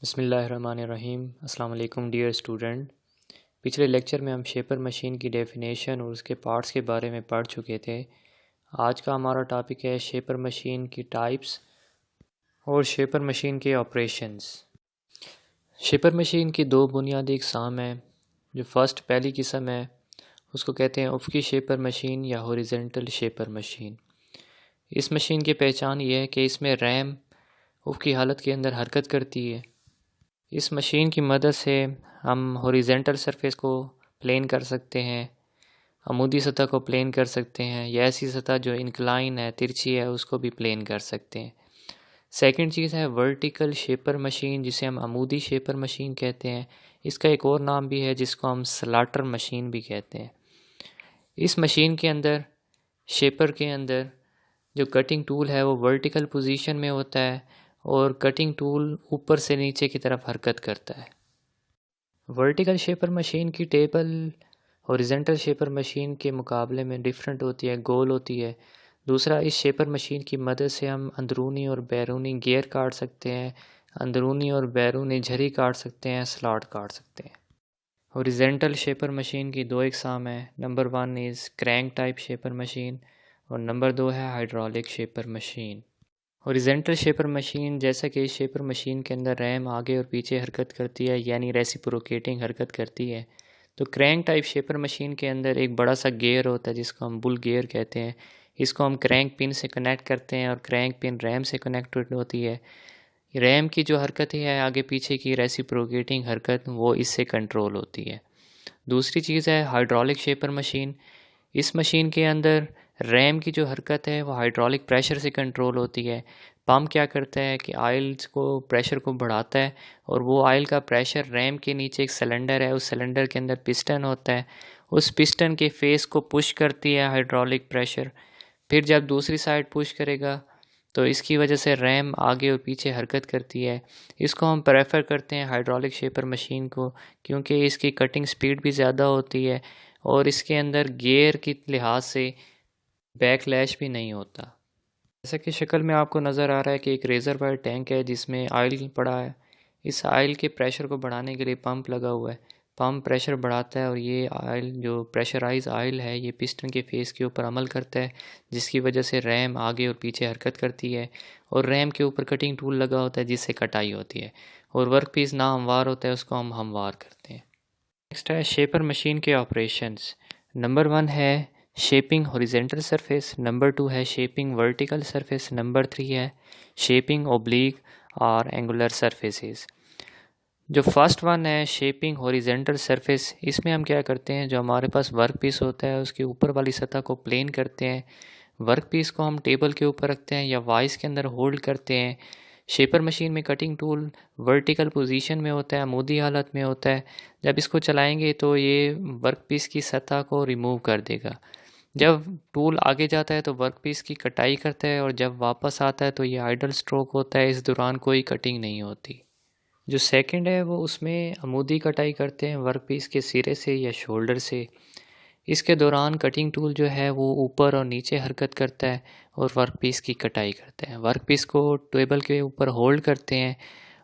बिस्मिल्लाहिर्रहमानिर्रहीम। अस्सलाम वालेकुम डियर स्टूडेंट। पिछले लेक्चर में हम शेपर मशीन की डेफिनेशन और उसके पार्ट्स के बारे में पढ़ चुके थे। आज का हमारा टॉपिक है शेपर मशीन की टाइप्स और शेपर मशीन के ऑपरेशंस। शेपर मशीन की दो बुनियादी इकसाम हैं। जो पहली किस्म है उसको कहते हैं उफ़क़ी शेपर मशीन या हॉरिज़ॉन्टल शेपर मशीन। इस मशीन की पहचान ये है कि इसमें रैम उफ़क़ी हालत के अंदर हरकत करती है। इस मशीन की मदद से हम हॉरिज़ॉन्टल सरफेस को प्लेन कर सकते हैं, अमूदी सतह को प्लेन कर सकते हैं, या ऐसी सतह जो इंक्लाइन है, तिरछी है, उसको भी प्लेन कर सकते हैं। सेकंड चीज़ है वर्टिकल शेपर मशीन, जिसे हम अमूदी शेपर मशीन कहते हैं। इसका एक और नाम भी है जिसको हम स्लाटर मशीन भी कहते हैं। इस मशीन के अंदर शेपर के अंदर जो कटिंग टूल है वो वर्टिकल पोजीशन में होता है और कटिंग टूल ऊपर से नीचे की तरफ हरकत करता है। वर्टिकल शेपर मशीन की टेबल हॉरिज़ॉन्टल शेपर मशीन के मुकाबले में डिफरेंट होती है, गोल होती है। दूसरा, इस शेपर मशीन की मदद से हम अंदरूनी और बैरूनी गियर काट सकते हैं, अंदरूनी और बैरूनी झरी काट सकते हैं, स्लॉट काट सकते हैं। हॉरिज़ॉन्टल शेपर मशीन की दो इकसाम है। Number 1 is crank type shaper machine और नंबर 2 है hydraulic shaper machine. Horizontal shaper machine, जैसा कि इस शेपर मशीन के अंदर रैम आगे और पीछे हरकत करती है, यानी रेसिप्रोकेटिंग हरकत करती है, तो क्रैंक टाइप शेपर मशीन के अंदर एक बड़ा सा गियर होता है जिसको हम बुल गियर कहते हैं। इसको हम क्रैंक पिन से कनेक्ट करते हैं और क्रैंक पिन रैम से कनेक्टेड होती है। रैम की जो हरकत है आगे पीछे की रेसिप्रोकेटिंग हरकत, वो इससे कंट्रोल होती है। दूसरी चीज़ है हाइड्रोलिक शेपर मशीन। इस मशीन के अंदर रैम की जो हरकत है वो हाइड्रोलिक प्रेशर से कंट्रोल होती है। पंप क्या करता है कि ऑयल को प्रेशर को बढ़ाता है और वो ऑयल का प्रेशर रैम के नीचे एक सिलेंडर है, उस सिलेंडर के अंदर पिस्टन होता है, उस पिस्टन के फेस को पुश करती है हाइड्रोलिक प्रेशर। फिर जब दूसरी साइड पुश करेगा तो इसकी वजह से रैम आगे और पीछे हरकत करती है। इसको हम प्रेफर करते हैं हाइड्रोलिक शेपर मशीन को, क्योंकि इसकी कटिंग स्पीड भी ज़्यादा होती है और इसके अंदर गियर की लिहाज से बैकलैश भी नहीं होता। जैसा कि शक्ल में आपको नज़र आ रहा है कि एक रेजरवायर टैंक है जिसमें ऑयल पड़ा है। इस ऑयल के प्रेशर को बढ़ाने के लिए पंप लगा हुआ है। पंप प्रेशर बढ़ाता है और ये ऑयल जो प्रेशराइज ऑयल है ये पिस्टन के फेस के ऊपर अमल करता है, जिसकी वजह से रैम आगे और पीछे हरकत करती है और रैम के ऊपर कटिंग टूल लगा होता है जिससे कटाई होती है और वर्क पीस ना हमवार होता है उसको हम हमवार करते हैं। नेक्स्ट है शेपर मशीन के ऑपरेशंस। नंबर 1 है शेपिंग हॉरिजॉन्टल सरफेस, नंबर 2 है शेपिंग वर्टिकल सरफेस, नंबर 3 है शेपिंग ओब्लिक और एंगुलर सरफेसेस। जो फर्स्ट वन है शेपिंग हॉरिजॉन्टल सरफेस, इसमें हम क्या करते हैं, जो हमारे पास वर्क पीस होता है उसके ऊपर वाली सतह को प्लेन करते हैं। वर्क पीस को हम टेबल के ऊपर रखते हैं या वाइस के अंदर होल्ड करते हैं। शेपर मशीन में कटिंग टूल वर्टिकल पोजीशन में होता है, अमूदी हालत में होता है। जब इसको चलाएंगे तो ये वर्क पीस की सतह को रिमूव कर देगा। जब टूल आगे जाता है तो वर्क पीस की कटाई करता है और जब वापस आता है तो ये आइडल स्ट्रोक होता है, इस दौरान कोई कटिंग नहीं होती। जो सेकंड है वो उसमें अमूदी कटाई करते हैं वर्क पीस के सिरे से या शोल्डर से। इसके दौरान कटिंग टूल जो है वो ऊपर और नीचे हरकत करता है और वर्क पीस की कटाई करता है। वर्क पीस को टेबल के ऊपर होल्ड करते हैं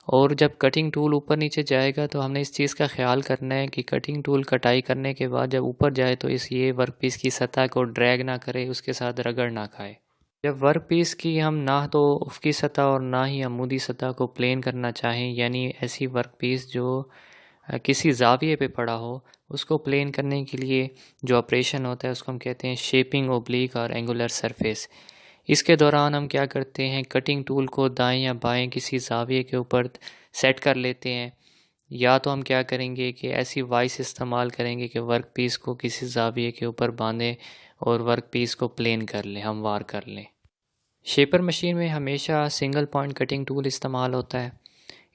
और जब कटिंग टूल ऊपर नीचे जाएगा तो हमने इस चीज़ का ख्याल करना है कि कटिंग टूल कटाई करने के बाद जब ऊपर जाए तो ये वर्क पीस की सतह को ड्रैग ना करे, उसके साथ रगड़ ना खाए। जब वर्क पीस की हम ना तो उफ़क़ी सतह और ना ही अमूदी सतह को प्लेन करना चाहें, यानी ऐसी वर्क पीस जो किसी ज़ाविये पे पड़ा हो, उसको प्लेन करने के लिए जो ऑपरेशन होता है उसको हम कहते हैं शेपिंग ओब्लिक और एंगुलर सरफेस। इसके दौरान हम क्या करते हैं, कटिंग टूल को दाएं या बाएं किसी ज़ाविये के ऊपर सेट कर लेते हैं, या तो हम क्या करेंगे कि ऐसी वाइस इस्तेमाल करेंगे कि वर्क पीस को किसी ज़ाविये के ऊपर बांधें और वर्क पीस को प्लेन कर लें, हमवार कर लें। शेपर मशीन में हमेशा सिंगल पॉइंट कटिंग टूल इस्तेमाल होता है।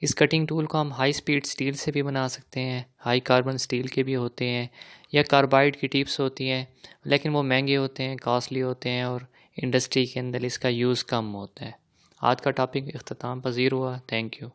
इस कटिंग टूल को हम हाई स्पीड स्टील से भी बना सकते हैं, हाई कार्बन स्टील के भी होते हैं या कार्बाइड की टिप्स होती हैं, लेकिन वो महंगे होते हैं, कॉस्टली होते हैं और इंडस्ट्री के अंदर इसका यूज़ कम होता है। आज का टॉपिक इख्तिताम पज़ीर हुआ। Thank you.